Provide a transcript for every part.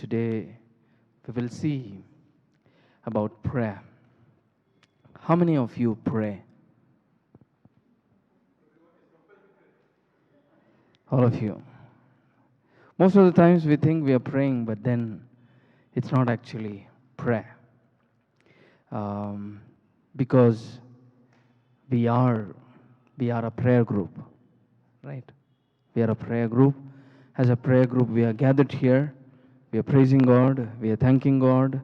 today we will see about prayer. How many of you pray? All of you. Most of the times we think we are praying, but then it's not actually prayer. Because we are a prayer group, right? We are a prayer group. As a prayer group, we are gathered here. We are praising God. We are thanking God.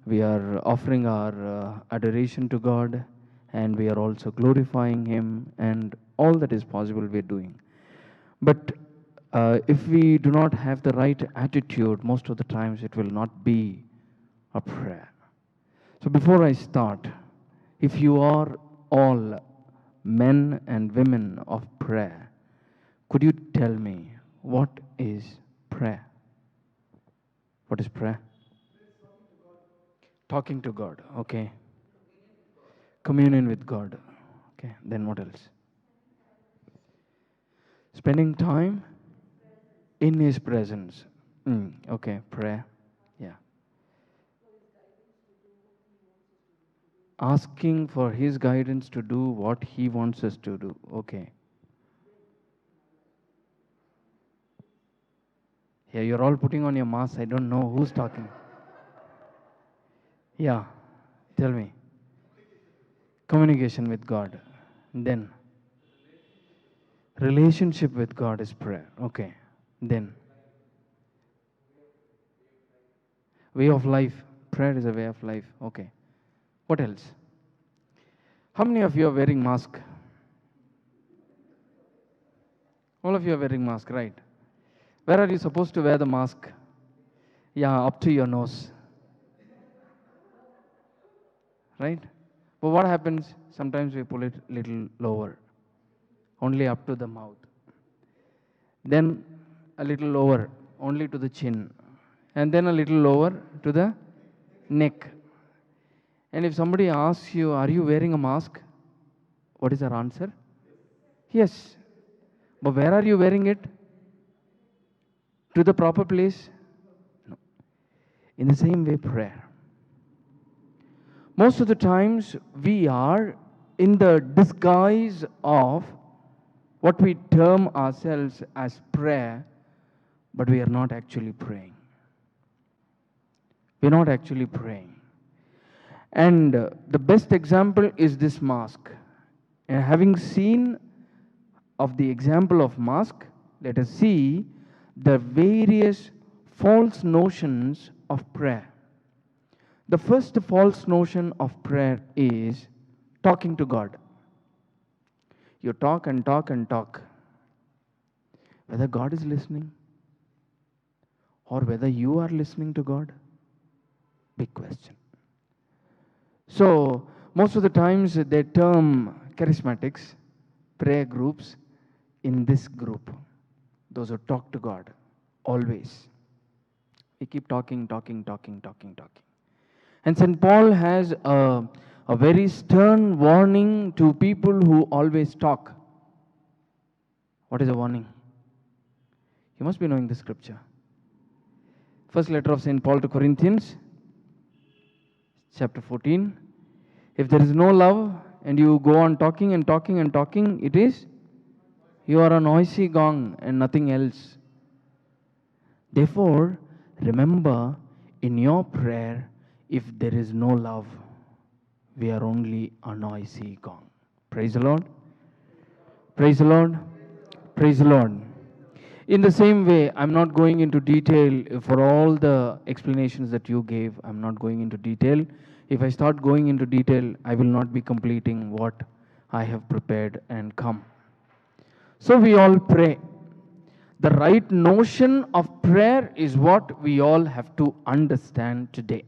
We are offering our adoration to God, and we are also glorifying Him, and all that is possible we are doing. But if we do not have the right attitude, most of the times it will not be a prayer. So before I start, if you are all men and women of prayer, could you tell me what is prayer? What is prayer? Talking to God, okay. Communion with God, okay. Then what else? Spending time in His presence. Okay, prayer, yeah. Asking for His guidance to do what He wants us to do, okay. Yeah, you're all putting on your mask. I don't know who's talking. Yeah, tell me. Communication with God. Then, relationship with God is prayer. Okay. Then, way of life. Prayer is a way of life. Okay. What else? How many of you are wearing mask? All of you are wearing mask, right? Where are you supposed to wear the mask? Yeah, up to your nose. Right? But what happens? Sometimes we pull it a little lower. Only up to the mouth. Then a little lower, only to the chin. And then a little lower to the neck. And if somebody asks you, are you wearing a mask? What is our answer? Yes. But where are you wearing it? To the proper place? No. In the same way, prayer. Most of the times we are in the disguise of what we term ourselves as prayer, but we are not actually praying. We're not actually praying. And the best example is this mask. And having seen of the example of mask, let us see the various false notions of prayer. The first false notion of prayer is talking to God. You talk and talk and talk. Whether God is listening or whether you are listening to God, big question. So, most of the times they term charismatics, prayer groups, in this group. Those who talk to God, always. We keep talking. And St. Paul has a very stern warning to people who always talk. What is the warning? You must be knowing the scripture. First letter of St. Paul to Corinthians, chapter 14. If there is no love and you go on talking, it is, you are a noisy gong and nothing else. Therefore, remember in your prayer, if there is no love, we are only a noisy gong. Praise the Lord. Praise the Lord. Praise the Lord. In the same way, I'm not going into detail for all the explanations that you gave. I'm not going into detail. If I start going into detail, I will not be completing what I have prepared and come. So we all pray. The right notion of prayer is what we all have to understand today.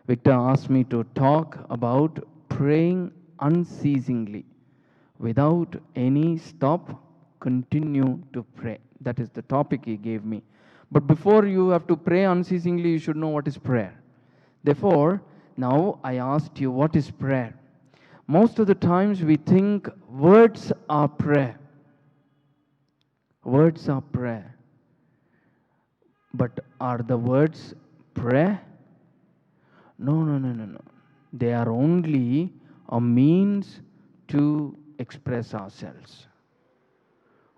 Victor asked me to talk about praying unceasingly. Without any stop, continue to pray. That is the topic he gave me. But before you have to pray unceasingly, you should know what is prayer. Therefore, now I asked you, what is prayer? Most of the times we think words are prayer. Words are prayer. But are the words prayer? No, no, no, no, no. They are only a means to express ourselves.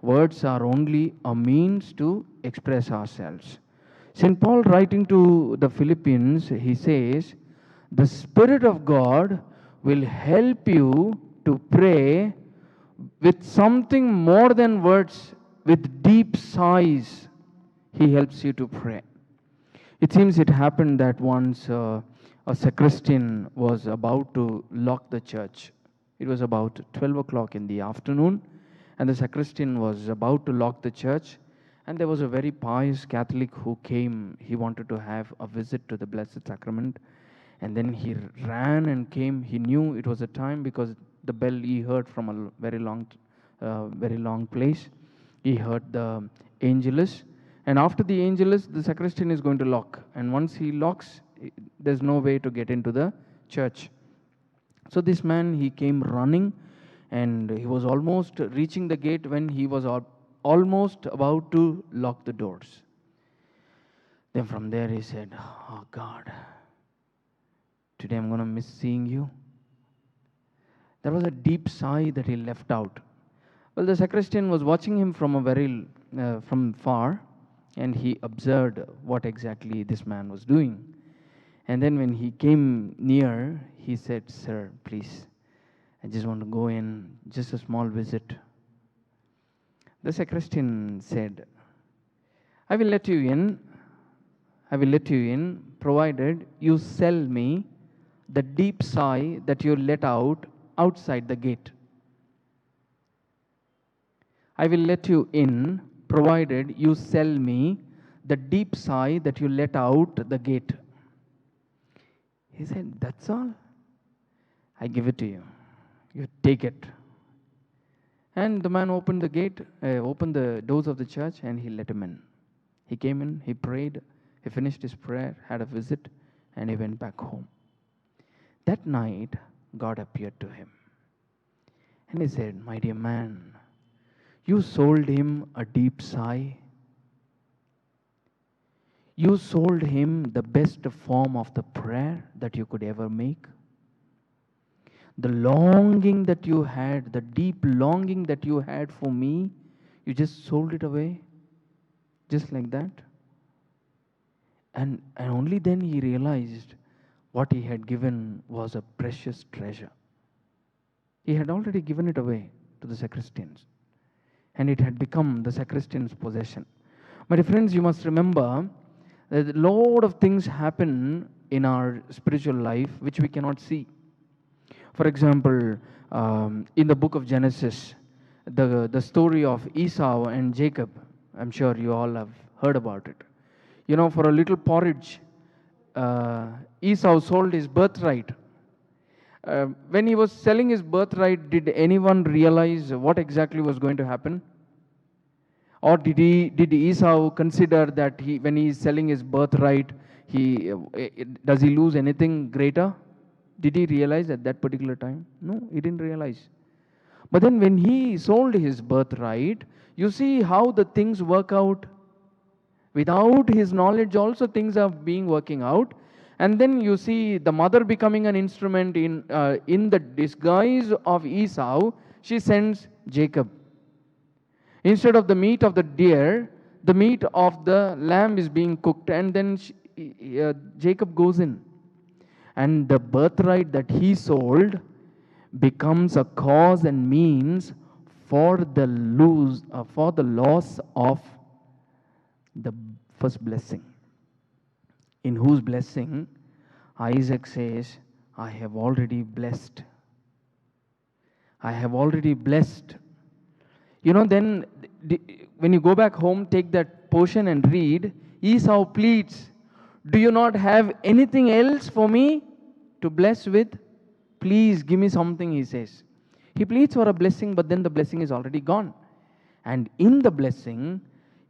Words are only a means to express ourselves. St. Paul, writing to the Philippians, he says, the Spirit of God will help you to pray with something more than words, with deep sighs. He helps you to pray. It seems it happened that once a sacristan was about to lock the church. It was about 12 o'clock in the afternoon, and the sacristan was about to lock the church. And there was a very pious Catholic who came. He wanted to have a visit to the Blessed Sacrament. And then he ran and came. He knew it was a time because the bell he heard from a very long place. He heard the Angelus. And after the Angelus, the sacristan is going to lock. And once he locks, there's no way to get into the church. So this man, he came running, and he was almost reaching the gate when he was almost about to lock the doors. Then from there he said, oh God, today I'm going to miss seeing you. There was a deep sigh that he left out. Well, the sacristan was watching him from far, and he observed what exactly this man was doing. And then when he came near, he said, sir, please, I just want to go in, just a small visit. The sacristan said, I will let you in, provided you sell me the deep sigh that you let out outside the gate. I will let you in, provided you sell me the deep sigh that you let out the gate. He said, that's all. I give it to you. You take it. And the man opened the doors of the church, and he let him in. He came in, he prayed, he finished his prayer, had a visit, and he went back home. That night, God appeared to him. And he said, my dear man, you sold him a deep sigh. You sold him the best form of the prayer that you could ever make. The longing that you had, the deep longing that you had for me, you just sold it away, just like that. And only then he realized what he had given was a precious treasure. He had already given it away to the sacristans, and it had become the sacristan's possession. My dear friends, you must remember that a lot of things happen in our spiritual life which we cannot see. For example, in the book of Genesis, the story of Esau and Jacob, I'm sure you all have heard about it. You know, for a little porridge, Esau sold his birthright. When he was selling his birthright, did anyone realize what exactly was going to happen? Or did Esau consider that when he is selling his birthright, does he lose anything greater? Did he realize at that particular time? No, he didn't realize. But then when he sold his birthright, you see how the things work out. Without his knowledge also things are working out. And then you see the mother becoming an instrument in the disguise of Esau. She sends Jacob. Instead of the meat of the deer, the meat of the lamb is being cooked, and then Jacob goes in. And the birthright that he sold becomes a cause and means for the loss of the first blessing, in whose blessing Isaac says, I have already blessed. I have already blessed. You know, then when you go back home, take that portion and read, Esau pleads, do you not have anything else for me to bless with? Please give me something, he says. He pleads for a blessing, but then the blessing is already gone. And in the blessing,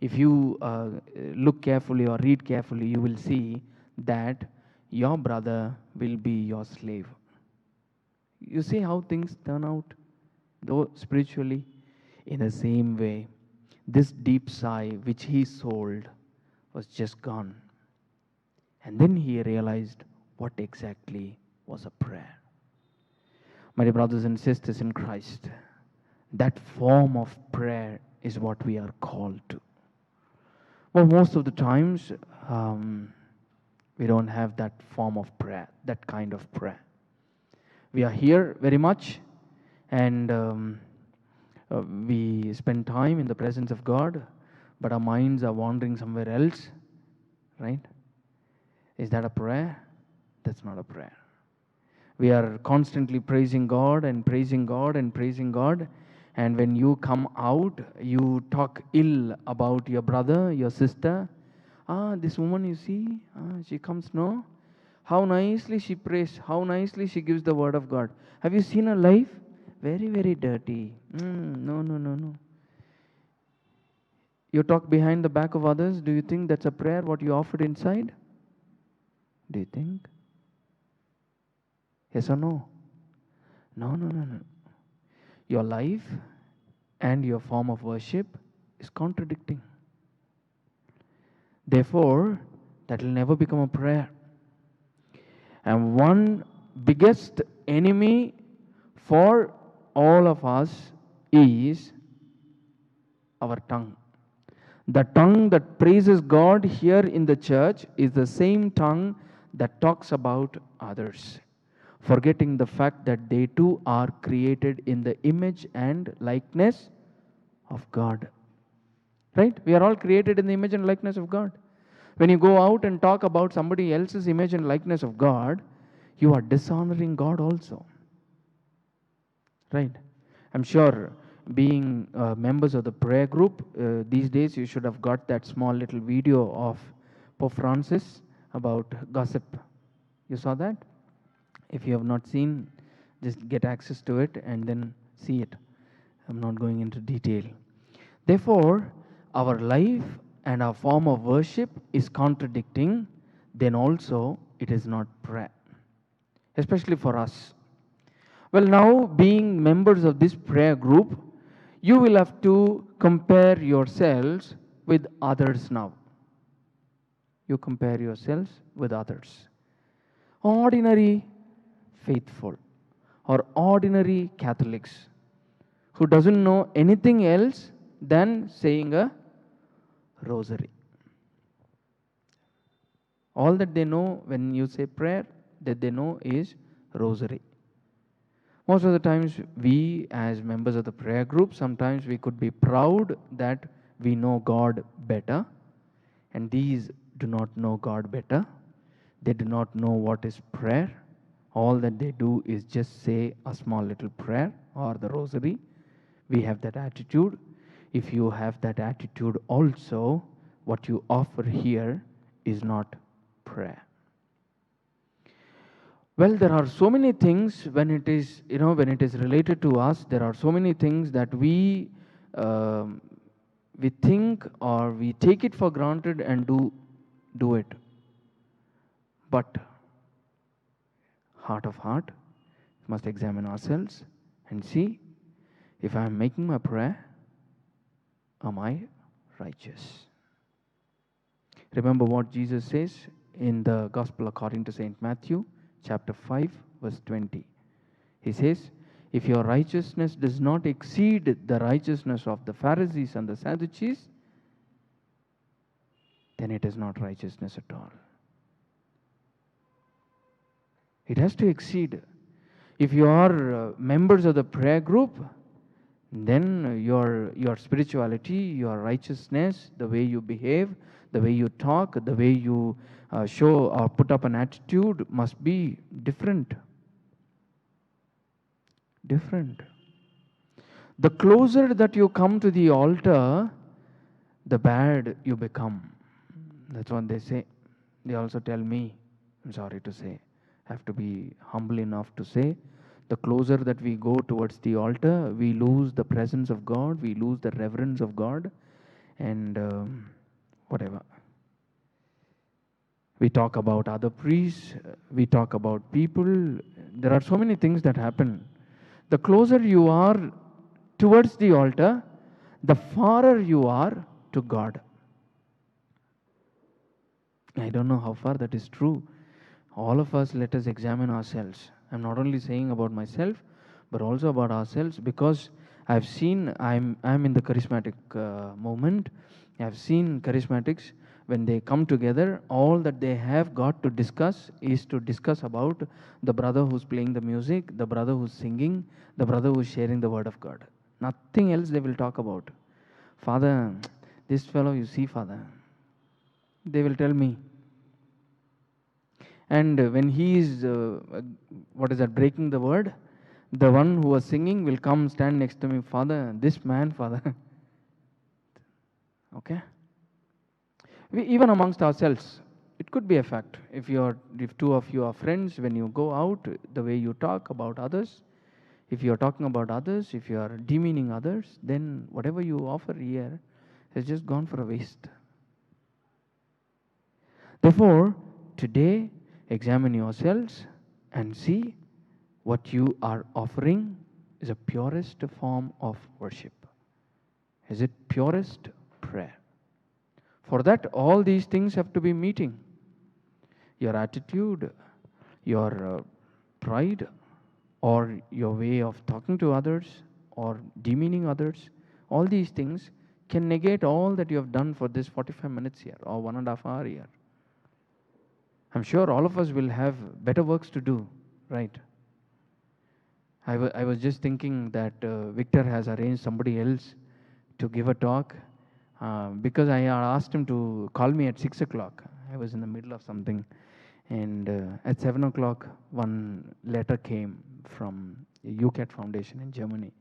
if you look carefully or read carefully, you will see that your brother will be your slave. You see how things turn out, though spiritually? In the same way, this deep sigh which he sold was just gone. And then he realized what exactly was a prayer. My dear brothers and sisters in Christ, that form of prayer is what we are called to. Well, most of the times, we don't have that form of prayer, that kind of prayer. We are here very much, and we spend time in the presence of God, but our minds are wandering somewhere else, right? Is that a prayer? That's not a prayer. We are constantly praising God and praising God and praising God. And when you come out, you talk ill about your brother, your sister. This woman, you see, she comes, no? How nicely she prays, how nicely she gives the word of God. Have you seen her life? Very, very dirty. No, no, no, no. You talk behind the back of others. Do you think that's a prayer, what you offered inside? Do you think? Yes or no? No, no, no, no. Your life and your form of worship is contradicting. Therefore, that will never become a prayer. And one biggest enemy for all of us is our tongue. The tongue that praises God here in the church is the same tongue that talks about others, forgetting the fact that they too are created in the image and likeness of God. Right? We are all created in the image and likeness of God. When you go out and talk about somebody else's image and likeness of God, you are dishonoring God also. Right? I'm sure being members of the prayer group, these days you should have got that small little video of Pope Francis about gossip. You saw that? If you have not seen, just get access to it and then see it. I'm not going into detail. Therefore, our life and our form of worship is contradicting, then also it is not prayer, especially for us. Well, now being members of this prayer group, you will have to compare yourselves with others now. You compare yourselves with others. Ordinary faithful or ordinary Catholics who doesn't know anything else than saying a rosary. All that they know when you say prayer, that they know is rosary. Most of the times we as members of the prayer group, sometimes we could be proud that we know God better, and these do not know God better. They do not know what is prayer. All that they do is just say a small little prayer or the rosary. We have that attitude. If you have that attitude also, what you offer here is not prayer. Well, there are so many things when it is, when it is related to us, there are so many things that we think or we take it for granted and do it. But heart of heart, we must examine ourselves and see, if I am making my prayer, am I righteous? Remember what Jesus says in the Gospel according to St. Matthew, chapter 5, verse 20. He says, if your righteousness does not exceed the righteousness of the Pharisees and the Sadducees, then it is not righteousness at all. It has to exceed. If you are members of the prayer group, then your spirituality, your righteousness, the way you behave, the way you talk, the way you show or put up an attitude must be different. Different. The closer that you come to the altar, the bad you become. That's what they say. They also tell me, I'm sorry to say, I have to be humble enough to say, the closer that we go towards the altar, we lose the presence of God, we lose the reverence of God, and whatever. We talk about other priests, we talk about people. There are so many things that happen. The closer you are towards the altar, the farther you are to God. I don't know how far that is true. All of us, let us examine ourselves. I'm not only saying about myself, but also about ourselves, because I've seen, I'm in the charismatic movement. I've seen charismatics, when they come together, all that they have got to discuss is to discuss about the brother who's playing the music, the brother who's singing, the brother who's sharing the word of God. Nothing else they will talk about. Father, this fellow, you see, Father, they will tell me. And when he is, what is that, breaking the word, the one who was singing will come stand next to me. Father, this man, Father. Okay? Even amongst ourselves, it could be a fact. If two of you are friends, when you go out, the way you talk about others, if you are talking about others, if you are demeaning others, then whatever you offer here has just gone for a waste. Therefore, today, examine yourselves and see what you are offering is a purest form of worship. Is it purest prayer? For that, all these things have to be meeting. Your attitude, your pride, or your way of talking to others, or demeaning others, all these things can negate all that you have done for this 45 minutes here, or 1.5 hours here. I'm sure all of us will have better works to do, right? I was just thinking that Victor has arranged somebody else to give a talk, because I asked him to call me at 6 o'clock. I was in the middle of something, and at 7 o'clock, one letter came from UCAT Foundation in Germany,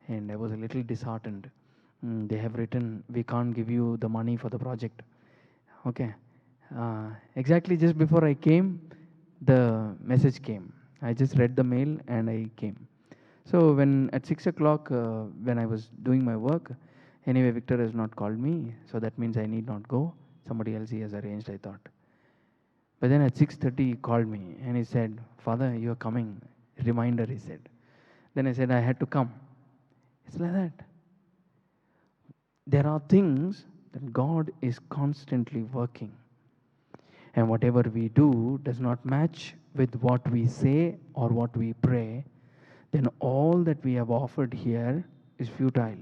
and I was a little disheartened. They have written, we can't give you the money for the project. Okay. Exactly just before I came, the message came. I just read the mail and I came. So when at 6 o'clock, when I was doing my work, anyway, Victor has not called me, so that means I need not go. Somebody else he has arranged, I thought. But then at 6:30 he called me and he said, Father, you are coming. Reminder, he said. Then I said, I had to come. It's like that. There are things that God is constantly working. And whatever we do does not match with what we say or what we pray, then all that we have offered here is futile.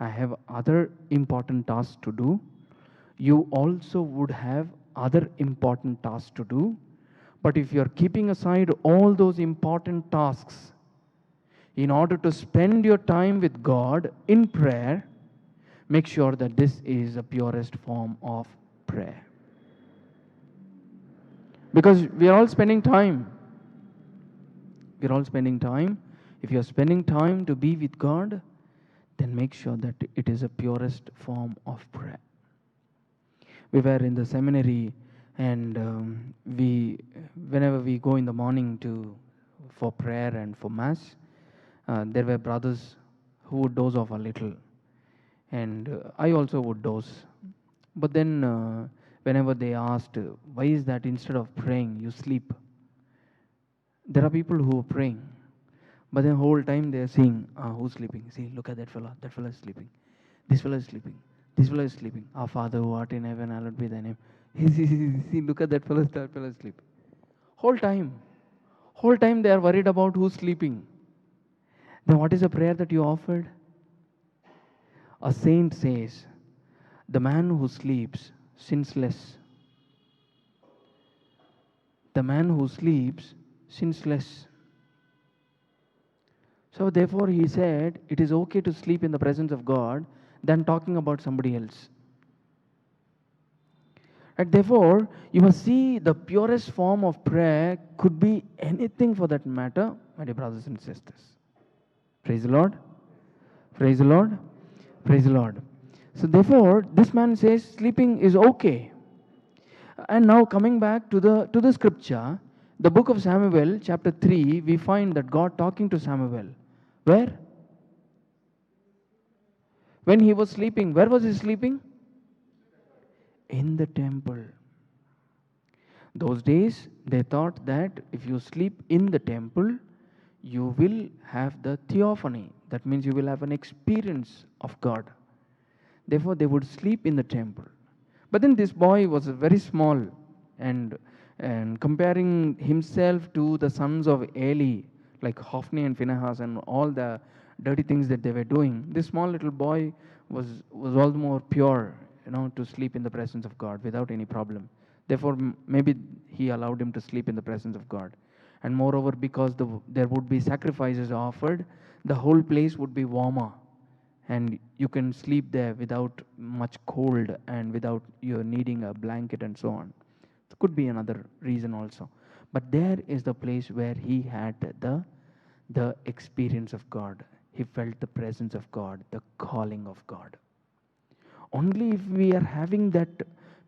I have other important tasks to do. You also would have other important tasks to do. But if you are keeping aside all those important tasks in order to spend your time with God in prayer, make sure that this is the purest form of prayer. Because we are all spending time. We are all spending time. If you are spending time to be with God, then make sure that it is a purest form of prayer. We were in the seminary, and whenever we go in the morning for prayer and for mass, there were brothers who would doze off a little, and I also would doze. But then whenever they asked, why is that instead of praying you sleep? There are people who are praying, but the whole time they are seeing, who's sleeping? See, look at that fellow is sleeping. This fellow is sleeping. This fellow is sleeping. Our Father who art in heaven, hallowed be thy name. See, look at that fellow is sleeping. Whole time they are worried about who's sleeping. Then what is the prayer that you offered? A saint says, the man who sleeps sins less. The man who sleeps sins less. So therefore he said, it is okay to sleep in the presence of God than talking about somebody else. And therefore, you must see the purest form of prayer could be anything for that matter, my dear brothers and sisters. Praise the Lord. Praise the Lord. Praise the Lord. So therefore, this man says sleeping is okay. And now coming back to the scripture, the book of Samuel, chapter 3, we find that God talking to Samuel. Where? When he was sleeping. Where was he sleeping? In the temple. Those days, they thought that if you sleep in the temple, you will have the theophany. That means you will have an experience of God. Therefore, they would sleep in the temple. But then this boy was very small, and comparing himself to the sons of Eli, like Hophni and Phinehas, and all the dirty things that they were doing, this small little boy was all the more pure, to sleep in the presence of God without any problem. Therefore, maybe he allowed him to sleep in the presence of God. And moreover, because there would be sacrifices offered, the whole place would be warmer, and you can sleep there without much cold and without you needing a blanket and so on. It could be another reason also. But there is the place where he had the experience of God. He felt the presence of God, the calling of God. Only if we are having that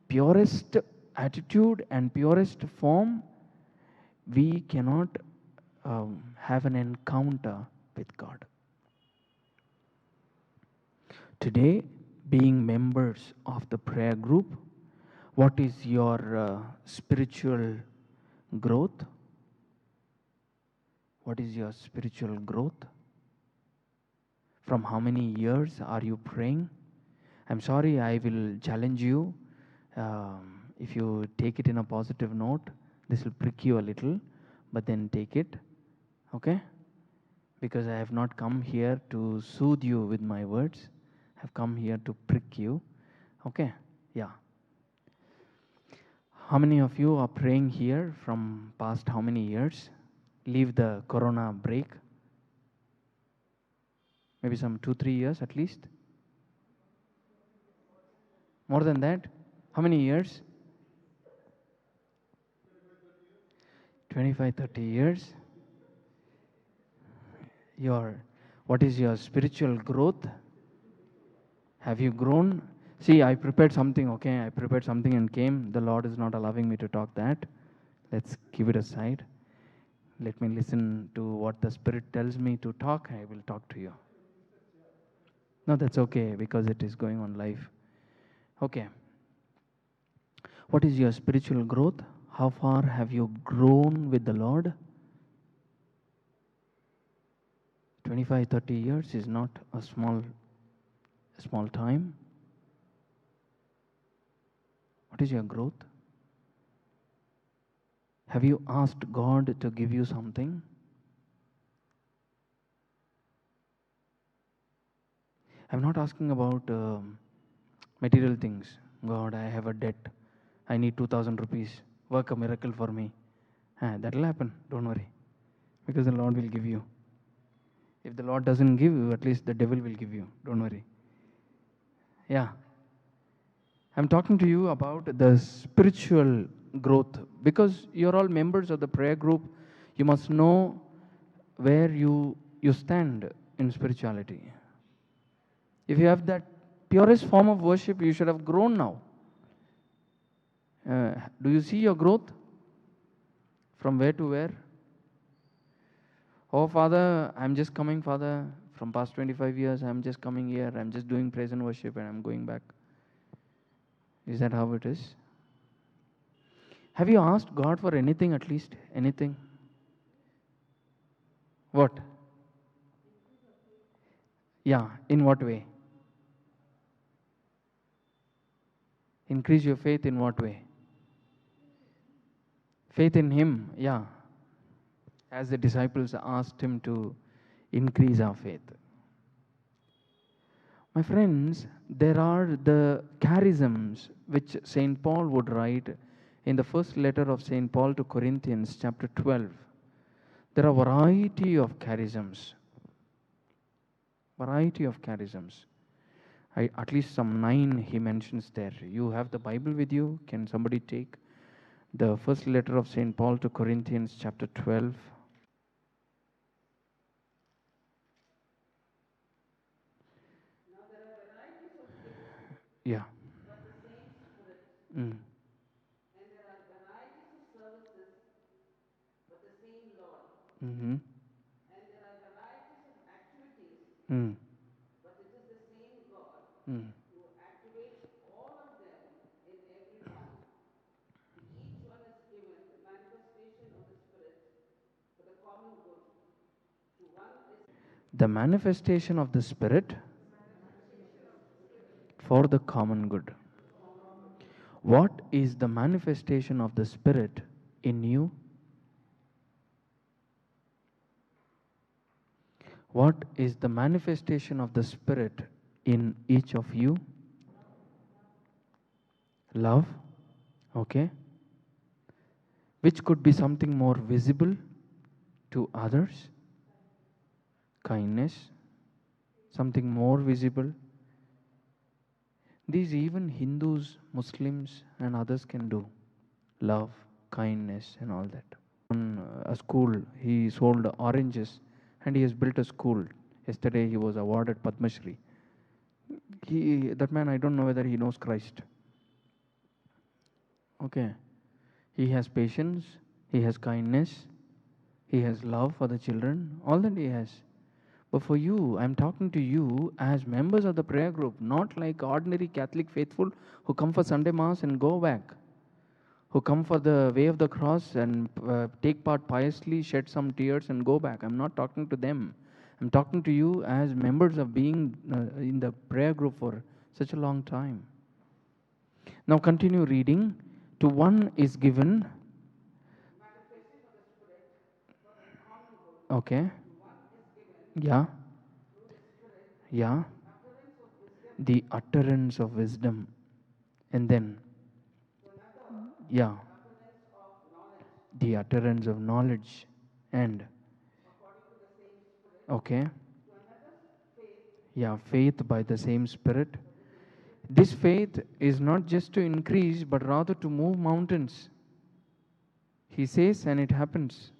purest attitude and purest form, we cannot have an encounter with God. Today, being members of the prayer group, what is your spiritual growth? What is your spiritual growth? From how many years are you praying? I'm sorry, I will challenge you. If you take it in a positive note, this will prick you a little, but then take it, okay? Because I have not come here to soothe you with my words. I have come here to prick you, okay? Yeah. How many of you are praying here from past how many years? Leave the corona break. Maybe some 2-3 years at least. More than that? How many years? 25-30 years. What is your spiritual growth? Have you grown? See, I prepared something, okay? I prepared something and came. The Lord is not allowing me to talk that. Let's keep it aside. Let me listen to what the Spirit tells me to talk. I will talk to you. No, that's okay because it is going on live. Okay. What is your spiritual growth? How far have you grown with the Lord? 25-30 years is not a small time. What is your growth? Have you asked God to give you something? I'm not asking about material things. God, I have a debt. I need 2,000 rupees. Work a miracle for me. That will happen. Don't worry. Because the Lord will give you. If the Lord doesn't give you, at least the devil will give you. Don't worry. Yeah. I'm talking to you about the spiritual growth. Because you're all members of the prayer group, you must know where you stand in spirituality. If you have that purest form of worship, you should have grown now. Do you see your growth? From where to where? Oh, Father, I'm just coming, Father. From past 25 years, I'm just coming here. I'm just doing praise and worship and I'm going back. Is that how it is? Have you asked God for anything at least? Anything? What? Yeah, in what way? Increase your faith in what way? Faith in Him, yeah. As the disciples asked Him to increase our faith. My friends, there are the charisms which St. Paul would write in the first letter of St. Paul to Corinthians, chapter 12. There are variety of charisms. Variety of charisms. At least some 9 he mentions there. You have the Bible with you. Can somebody take the first letter of St. Paul to Corinthians, chapter 12? Yeah. Mm. Mm-hmm. Mm. Mm. The manifestation of the Spirit for the common good. What is the manifestation of the Spirit in you? What is the manifestation of the Spirit in each of you? Love. Okay. Which could be something more visible to others. Kindness. Something more visible. These even Hindus, Muslims, and others can do. Love, kindness, and all that. On a school, he sold oranges and he has built a school. Yesterday, he was awarded Padma Shri. That man, I don't know whether he knows Christ. Okay. He has patience, he has kindness, he has love for the children, all that he has. But for you, I'm talking to you as members of the prayer group, not like ordinary Catholic faithful who come for Sunday Mass and go back, who come for the way of the cross and take part piously, shed some tears and go back. I'm not talking to them. I'm talking to you as members of being in the prayer group for such a long time. Now continue reading. To one is given. Okay. Yeah. Yeah. The utterance of wisdom. And then, yeah, the utterance of knowledge. And, okay. Yeah, faith by the same Spirit. This faith is not just to increase, but rather to move mountains. He says, and it happens.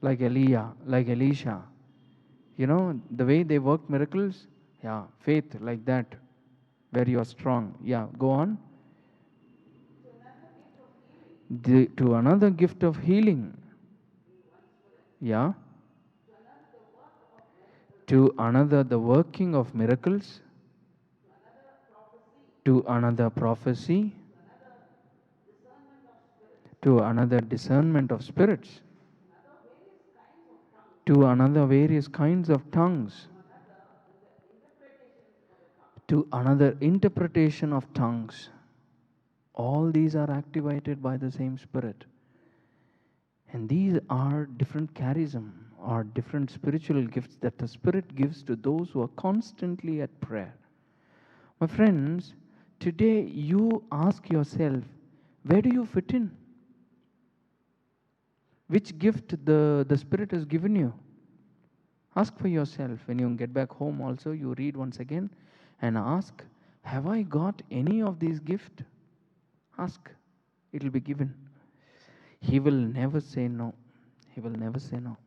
Like Elijah, like Elisha. You know, the way they work miracles. Yeah, faith like that, where you are strong. Yeah, go on. To another gift of healing. Yeah. To another the working of miracles. To another prophecy. To another discernment of spirits. To another various kinds of tongues. To another interpretation of tongues. All these are activated by the same Spirit. And these are different charism or different spiritual gifts that the Spirit gives to those who are constantly at prayer. My friends, today you ask yourself, where do you fit in? Which gift the Spirit has given you? Ask for yourself. When you get back home also, you read once again and ask, have I got any of these gifts? Ask. It will be given. He will never say no. He will never say no,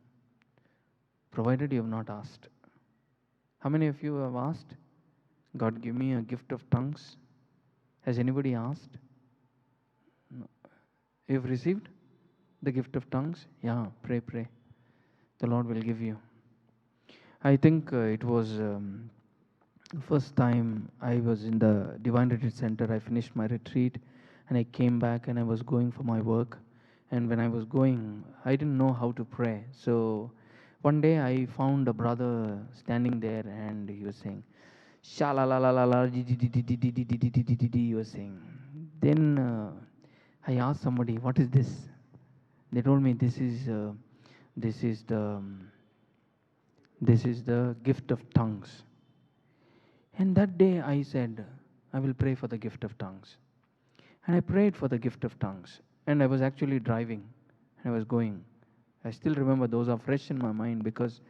provided you have not asked. How many of you have asked, God, give me a gift of tongues? Has anybody asked? No. You've received the gift of tongues? Yeah, pray, pray. The Lord will give you. I think it was first time I was in the Divine Retreat Center. I finished my retreat and I came back and I was going for my work. And when I was going, I didn't know how to pray. So one day I found a brother standing there and he was saying, Sha-la-la-la-la-la, he was saying. Then I asked somebody, what is this? They told me this is the gift of tongues. And that day I said, I will pray for the gift of tongues. And I prayed for the gift of tongues. And I was actually driving. I was going. I still remember, those are fresh in my mind because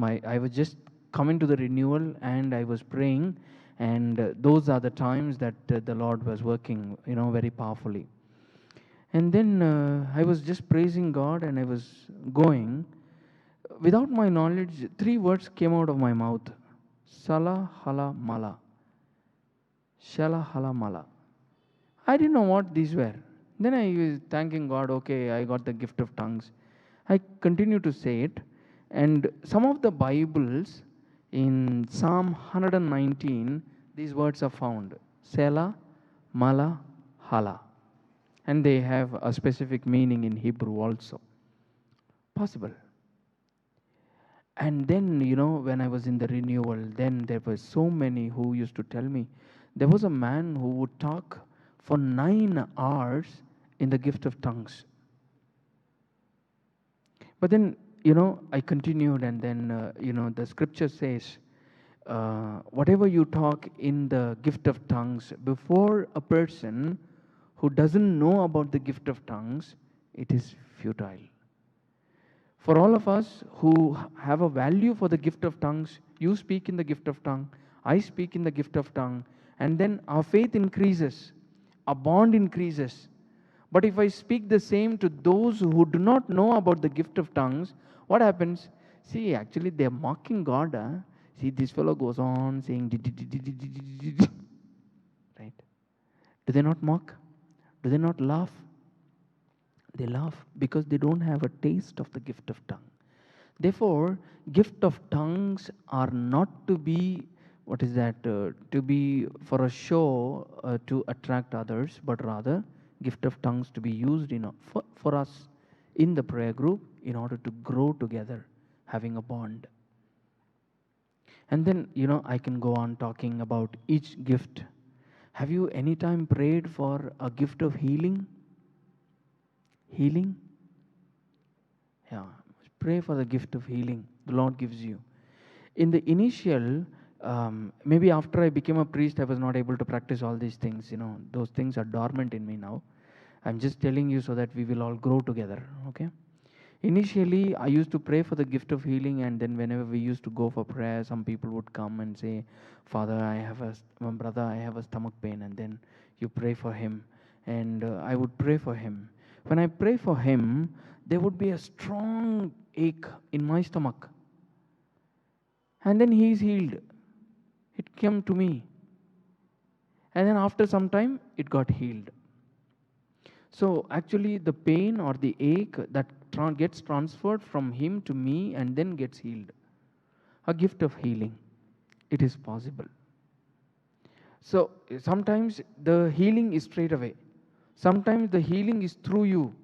I was just coming to the renewal and I was praying. And those are the times that the Lord was working, very powerfully. And then I was just praising God and I was going. Without my knowledge, 3 words came out of my mouth. Sala hala mala. Shala hala mala. I didn't know what these were. Then I was thanking God, okay, I got the gift of tongues. I continue to say it. And some of the Bibles in Psalm 119, these words are found. Sela, mala, hala. And they have a specific meaning in Hebrew also. Possible. And then, when I was in the renewal, then there were so many who used to tell me, there was a man who would talk for 9 hours in the gift of tongues. But then, I continued, and then, the scripture says, whatever you talk in the gift of tongues before a person who doesn't know about the gift of tongues, it is futile. For all of us who have a value for the gift of tongues, you speak in the gift of tongue, I speak in the gift of tongue, and then our faith increases, our bond increases. But if I speak the same to those who do not know about the gift of tongues, what happens? See, actually, they're mocking God. See, this fellow goes on saying, right? Do they not mock? Do they not laugh? They laugh because they don't have a taste of the gift of tongue. Therefore, gift of tongues are not to be, to be for a show to attract others, but rather gift of tongues to be used for us in the prayer group in order to grow together, having a bond. And then, I can go on talking about each gift. Have you any time prayed for a gift of healing? Healing? Yeah. Pray for the gift of healing the Lord gives you. In the initial, maybe after I became a priest, I was not able to practice all these things. Those things are dormant in me now. I'm just telling you so that we will all grow together, okay? Initially, I used to pray for the gift of healing, and then whenever we used to go for prayer, some people would come and say, Father, my brother, I have a stomach pain, and then you pray for him. And I would pray for him. When I pray for him, there would be a strong ache in my stomach. And then he is healed. It came to me. And then after some time, it got healed. So actually the pain or the ache that gets transferred from him to me and then gets healed. A gift of healing. It is possible. So sometimes the healing is straight away. Sometimes the healing is through you.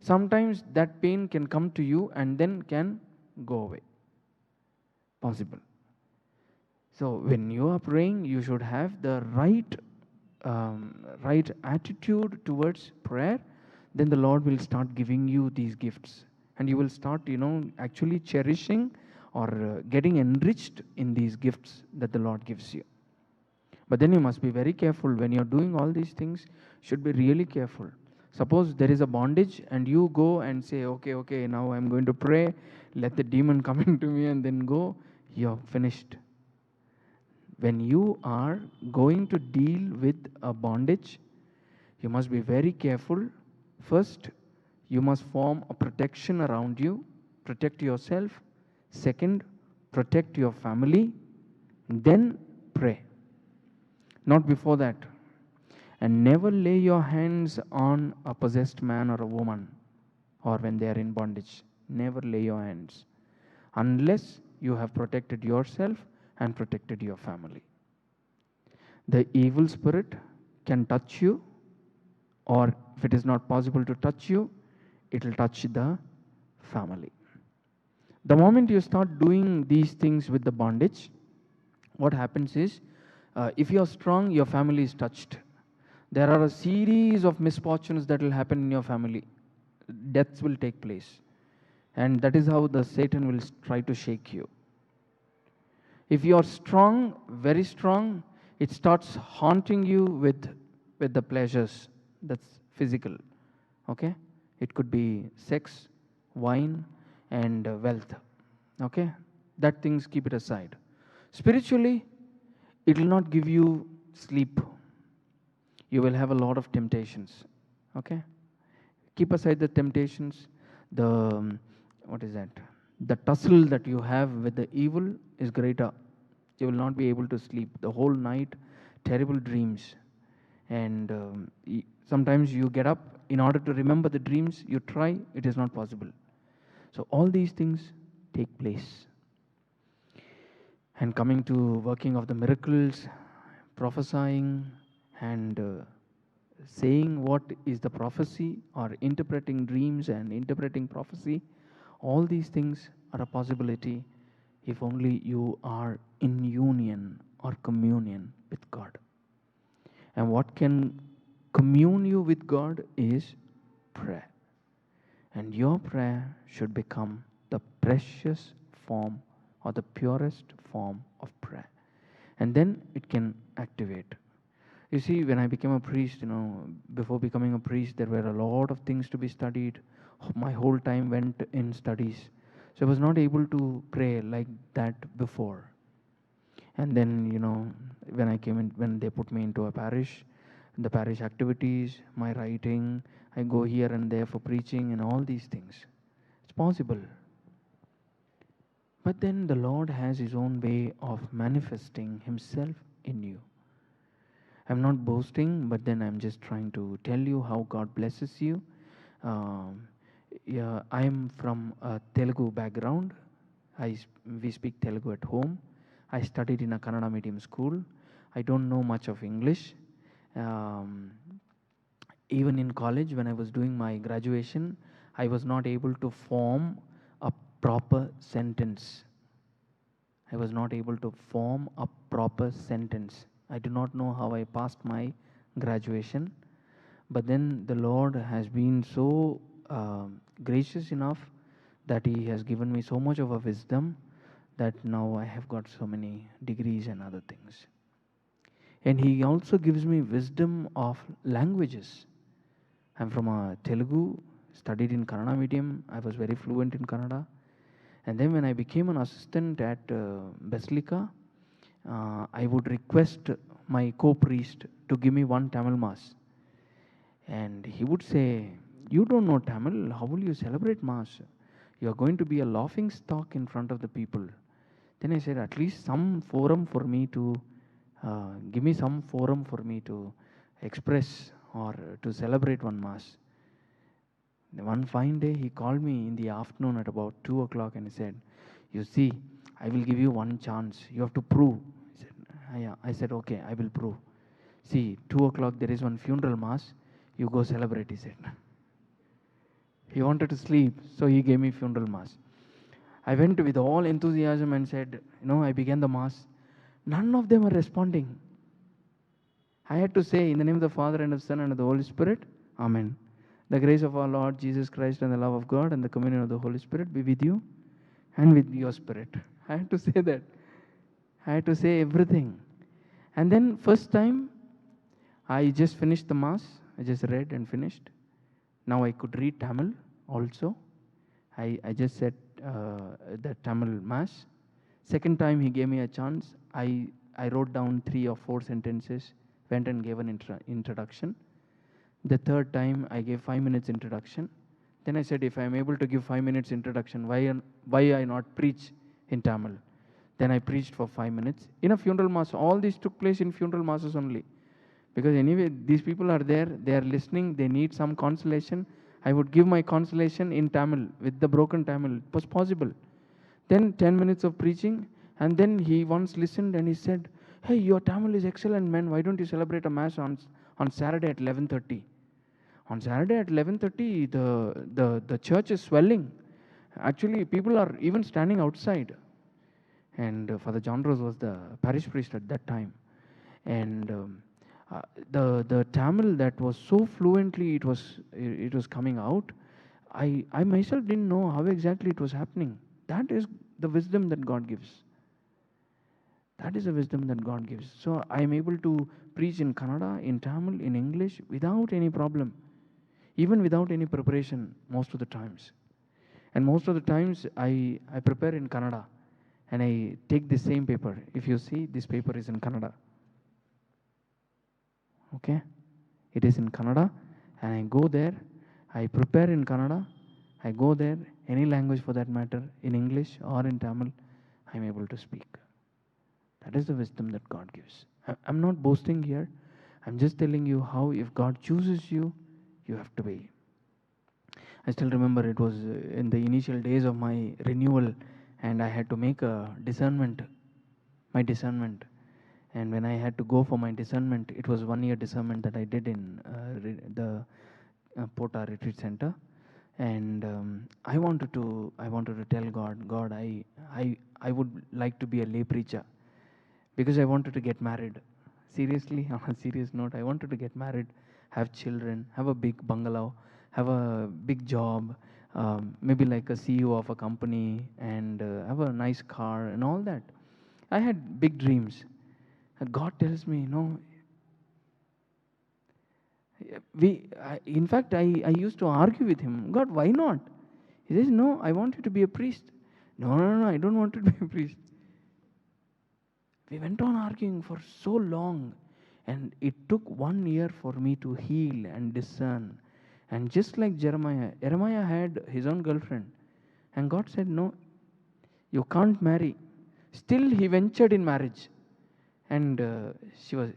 Sometimes that pain can come to you and then can go away. Possible. So when you are praying, you should have the right attitude towards prayer. Then the Lord will start giving you these gifts, and you will start, actually cherishing or getting enriched in these gifts that the Lord gives you. But then you must be very careful when you're doing all these things. Should be really careful. Suppose there is a bondage and you go and say, okay, now I'm going to pray, let the demon come into me, and then go, you're finished. When you are going to deal with a bondage, you must be very careful. First, you must form a protection around you, protect yourself. Second, protect your family. Then pray. Not before that. And never lay your hands on a possessed man or a woman, or when they are in bondage. Never lay your hands unless you have protected yourself and protected your family. The evil spirit can touch you, or if it is not possible to touch you, it will touch the family. The moment you start doing these things with the bondage, what happens is, if you are strong, your family is touched. There are a series of misfortunes that will happen in your family. Deaths will take place. And that is how the Satan will try to shake you. If you are strong, very strong, it starts haunting you with the pleasures. That's physical. Okay? It could be sex, wine, and wealth. Okay? That things, keep it aside. Spiritually, it will not give you sleep. You will have a lot of temptations. Okay? Keep aside the temptations. The tussle that you have with the evil is greater. You will not be able to sleep the whole night. Terrible dreams. And sometimes you get up, in order to remember the dreams, you try, it is not possible. So all these things take place. And coming to working of the miracles, prophesying, and saying what is the prophecy, or interpreting dreams and interpreting prophecy, all these things are a possibility if only you are in union or communion with God. And what can commune you with God is prayer. And your prayer should become the precious form or the purest form of prayer. And then it can activate. You see, when I became a priest, before becoming a priest, there were a lot of things to be studied. My whole time went in studies. So I was not able to pray like that before. And then, when I came in, when they put me into a parish, the parish activities, my writing, I go here and there for preaching and all these things. It's possible. But then the Lord has His own way of manifesting Himself in you. I'm not boasting, but then I'm just trying to tell you how God blesses you. Yeah, I'm from a Telugu background. We speak Telugu at home. I studied in a Kannada medium school. I don't know much of English. Even in college, when I was doing my graduation, I was not able to form a proper sentence. I was not able to form a proper sentence. I do not know how I passed my graduation, but then the Lord has been so gracious enough that He has given me so much of a wisdom that now I have got so many degrees and other things. And He also gives me wisdom of languages. I'm from a Telugu, studied in Kannada medium. I was very fluent in Kannada. And then when I became an assistant at Basilica, I would request my co-priest to give me one Tamil Mass. And he would say, "You don't know Tamil, how will you celebrate Mass? You are going to be a laughing stock in front of the people." Then I said, "At least some forum for me to, give me some forum for me to express or to celebrate one Mass." One fine day, he called me in the afternoon at about 2 o'clock and he said, "You see, I will give you one chance. You have to prove." He said, "Yeah." I said, "Okay, I will prove. See, 2 o'clock there is one funeral mass. You go celebrate," he said. He wanted to sleep, so he gave me funeral mass. I went with all enthusiasm and said, I began the mass. None of them are responding. I had to say, "In the name of the Father and of the Son and of the Holy Spirit, Amen. The grace of our Lord Jesus Christ and the love of God and the communion of the Holy Spirit be with you and with your spirit." I had to say that. I had to say everything. And then first time, I just finished the Mass. I just read and finished. Now I could read Tamil also. I just said the Tamil Mass. Second time he gave me a chance. I wrote down 3 or 4 sentences, went and gave an introduction. The third time I gave 5 minutes introduction. Then I said, if I am able to give 5 minutes introduction, why I not preach in Tamil? Then I preached for 5 minutes. In a funeral mass, all this took place in funeral masses only. Because anyway, these people are there, they are listening, they need some consolation. I would give my consolation in Tamil, with the broken Tamil. It was possible. Then 10 minutes of preaching, and then he once listened and he said, "Hey, your Tamil is excellent, man. Why don't you celebrate a mass on Saturday at 11:30? On Saturday at 11:30, the church is swelling. Actually, people are even standing outside." And Father John Rose was the parish priest at that time. And the Tamil that was so fluently it was coming out. I myself didn't know how exactly it was happening. That is the wisdom that God gives. That is the wisdom that God gives. So I am able to preach in Kannada, in Tamil, in English without any problem, even without any preparation most of the times. And most of the times I prepare in Kannada and I take the same paper. If you see, this paper is in Kannada. Okay? It is in Kannada and I go there, I prepare in Kannada, I go there, any language for that matter, in English or in Tamil, I am able to speak. That is the wisdom that God gives. I'm not boasting here. I'm just telling you how if God chooses you, you have to be. I still remember it was in the initial days of my renewal and I had to make a discernment, my discernment. And when I had to go for my discernment, it was 1 year discernment that I did in the Pota Retreat Center. And I wanted to tell God, I would like to be a lay preacher because I wanted to get married. Seriously, on a serious note, I wanted to get married, have children, have a big bungalow, have a big job, maybe like a CEO of a company, and have a nice car and all that. I had big dreams. God tells me, no, in fact, I used to argue with him. God, why not? He says, no, I want you to be a priest. No, no, no, I don't want to be a priest. We went on arguing for so long, and it took 1 year for me to heal and discern. And just like Jeremiah had his own girlfriend, and God said, no, you can't marry. Still, he ventured in marriage, and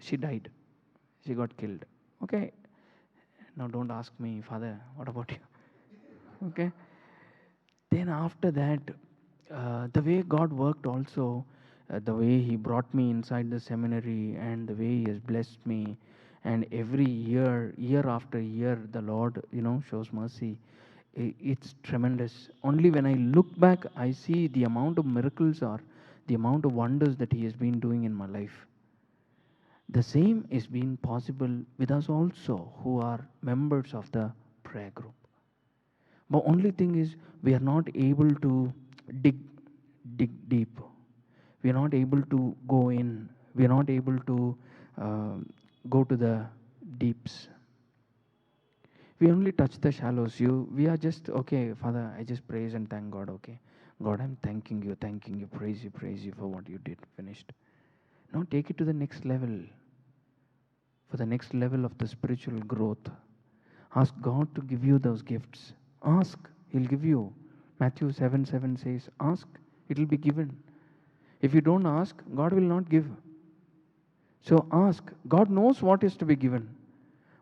she died. She got killed. Okay, now don't ask me, Father, what about you? Okay. Then after that, the way God worked also, the way He brought me inside the seminary, and the way He has blessed me, and every year, year after year, the Lord, shows mercy. It's tremendous. Only when I look back, I see the amount of miracles or the amount of wonders that He has been doing in my life. The same is being possible with us also, who are members of the prayer group. But only thing is, we are not able to dig deep. We are not able to go in. We are not able to uh, go to the deeps. We only touch the shallows. We are just, okay, Father, I just praise and thank God. Okay, God, I'm thanking you, praise you for what you did, finished. Now take it to the next level. For the next level of the spiritual growth, ask God to give you those gifts. Ask, He'll give you. Matthew 7:7 says, ask, it will be given. If you don't ask, God will not give. So ask. God knows what is to be given.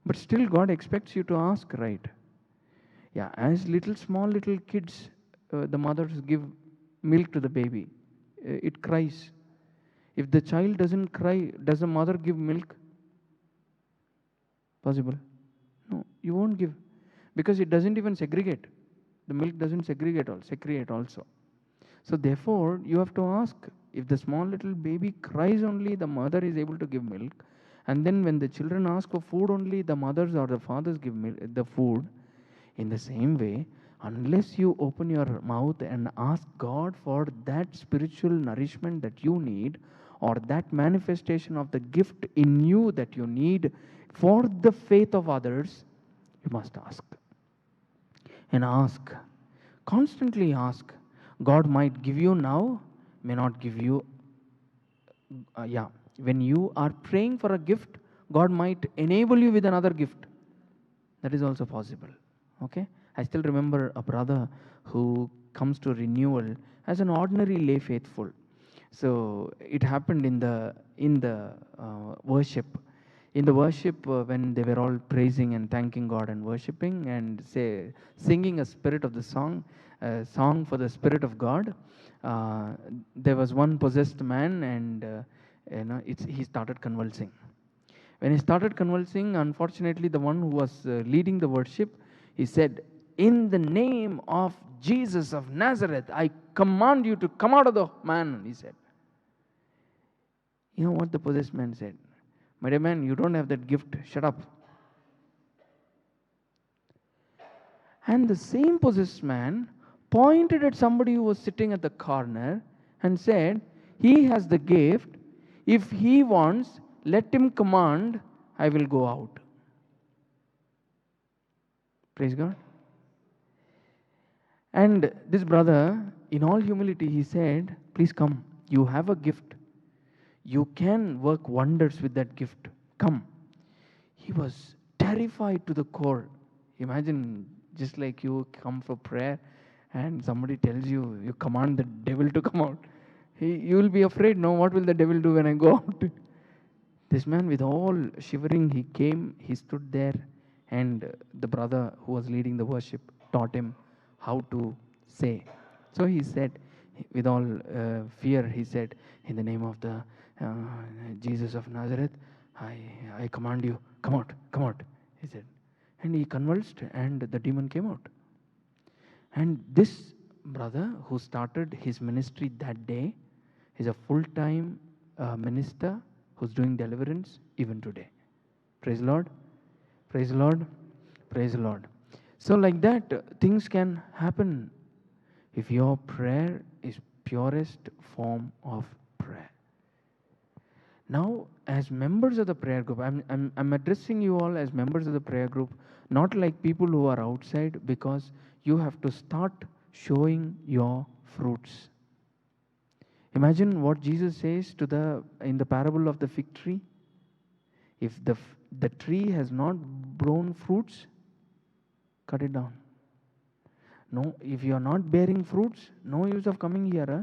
But still God expects you to ask, right? Yeah, as small little kids, the mothers give milk to the baby. It cries. If the child doesn't cry, does the mother give milk? Possible? No, you won't give. Because it doesn't even segregate. The milk doesn't segregate also. So therefore, you have to ask, if the small little baby cries only, the mother is able to give milk. And then when the children ask for food only, the mothers or the fathers give the food. In the same way, unless you open your mouth and ask God for that spiritual nourishment that you need, or that manifestation of the gift in you that you need for the faith of others, you must ask. And ask. Constantly ask. God might give you now, may not give you. When you are praying for a gift, God might enable you with another gift. That is also possible. Okay? I still remember a brother who comes to renewal as an ordinary lay faithful. So it happened in the worship. In the worship, when they were all praising and thanking God and worshiping and singing a spirit of the song, song for the Spirit of God, there was one possessed man, and he started convulsing. When he started convulsing, unfortunately, the one who was leading the worship, he said, "In the name of Jesus of Nazareth, I command you to come out of the man," he said. You know what the possessed man said? "My dear man, you don't have that gift. Shut up." And the same possessed man pointed at somebody who was sitting at the corner and said, "He has the gift. If he wants, let him command, I will go out." Praise God. And this brother, in all humility, he said, "Please come. You have a gift. You can work wonders with that gift. Come." He was terrified to the core. Imagine, just like you come for prayer and somebody tells you, you command the devil to come out. You will be afraid, no, what will the devil do when I go out? This man, with all shivering, he came, he stood there, and the brother who was leading the worship taught him how to say. So he said, with all fear, he said, "In the name of the Jesus of Nazareth, I command you, come out," he said. And he convulsed, and the demon came out. And this brother who started his ministry that day is a full-time minister who's doing deliverance even today. Praise the Lord. Praise the Lord. Praise the Lord. So, like that, things can happen if your prayer is purest form of prayer. Now, as members of the prayer group, I'm addressing you all as members of the prayer group, not like people who are outside, because you have to start showing your fruits. Imagine what Jesus says in the parable of the fig tree. If the tree has not borne fruits, cut it down. No, if you are not bearing fruits, no use of coming here. Huh?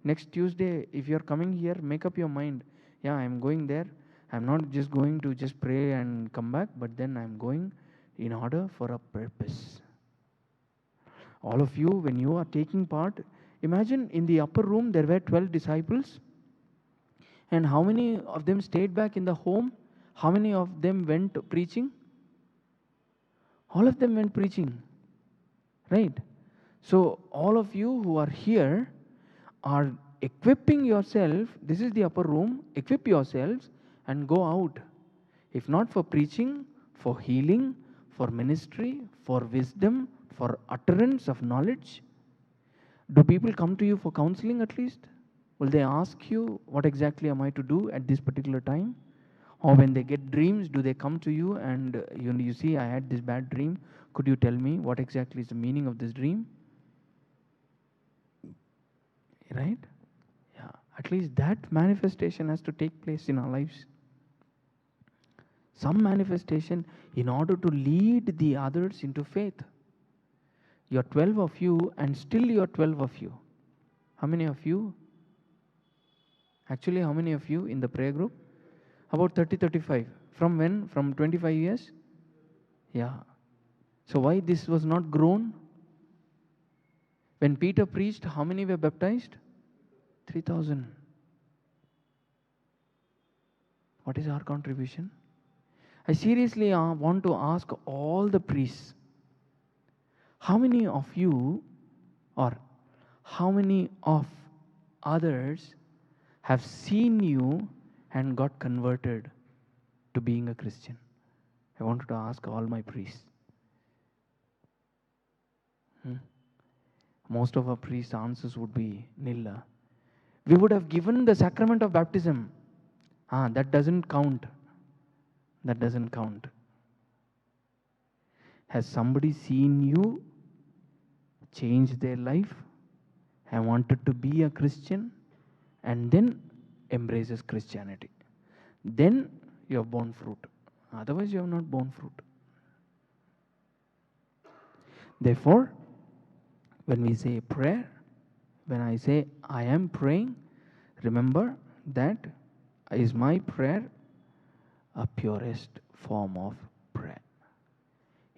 Next Tuesday, if you are coming here, make up your mind. Yeah, I am going there. I'm not just going to just pray and come back, but then I'm going in order for a purpose. All of you, when you are taking part, imagine in the upper room there were 12 disciples. And how many of them stayed back in the home? How many of them went preaching? All of them went preaching. Right? So, all of you who are here are equipping yourself. This is the upper room. Equip yourselves and go out. If not for preaching, for healing, for ministry, for wisdom, for utterance of knowledge. Do people come to you for counseling at least? Will they ask you, what exactly am I to do at this particular time? Or when they get dreams, do they come to you and you see, I had this bad dream. Could you tell me what exactly is the meaning of this dream? Right? Yeah. At least that manifestation has to take place in our lives. Some manifestation in order to lead the others into faith. You're 12 of you and still you're 12 of you. How many of you? Actually, how many of you in the prayer group? About 30, 35. From when? From 25 years? Yeah. So why this was not grown? When Peter preached, how many were baptized? 3,000. What is our contribution? I seriously want to ask all the priests, how many of you or how many of others have seen you and got converted to being a Christian? I wanted to ask all my priests. Most of our priests' answers would be nil. We would have given the sacrament of baptism. That doesn't count. That doesn't count. Has somebody seen you change their life and wanted to be a Christian and then embraces Christianity? Then you have borne fruit. Otherwise, you have not borne fruit. Therefore, when we say prayer, when I say I am praying, remember that is my prayer a purest form of prayer.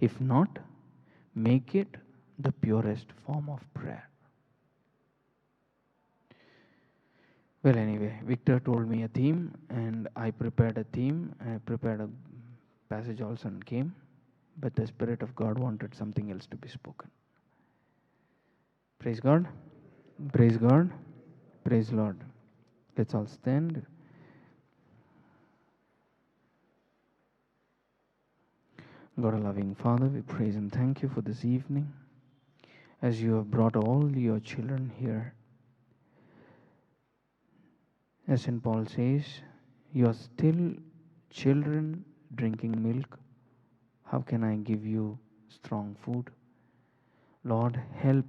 If not, make it the purest form of prayer. Well, anyway, Victor told me a theme and I prepared a theme and I prepared a passage also and came, but the Spirit of God wanted something else to be spoken. Praise God. Praise God. Praise Lord. Let's all stand. God, a loving Father, we praise and thank you for this evening as you have brought all your children here. As St. Paul says, you are still children drinking milk. How can I give you strong food? Lord, help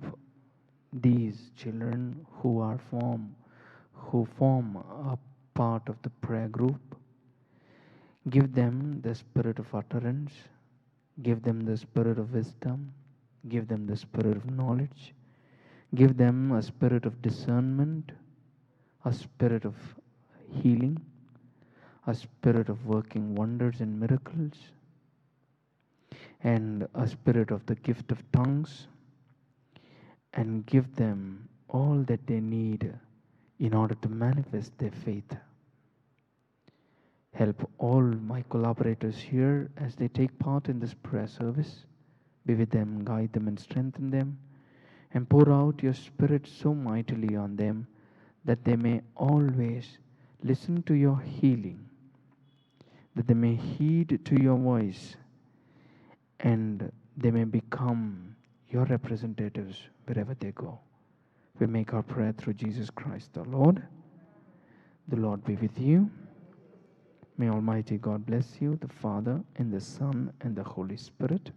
these children who form a part of the prayer group. Give them the spirit of utterance. Give them the spirit of wisdom. Give them the spirit of knowledge. Give them a spirit of discernment, a spirit of healing, a spirit of working wonders and miracles, and a spirit of the gift of tongues, and give them all that they need in order to manifest their faith. Help all my collaborators here as they take part in this prayer service. Be with them, guide them, and strengthen them, and pour out your Spirit so mightily on them that they may always listen to your healing, that they may heed to your voice, and they may become your representatives wherever they go. We make our prayer through Jesus Christ the Lord. The Lord be with you. May Almighty God bless you, the Father, and the Son, and the Holy Spirit.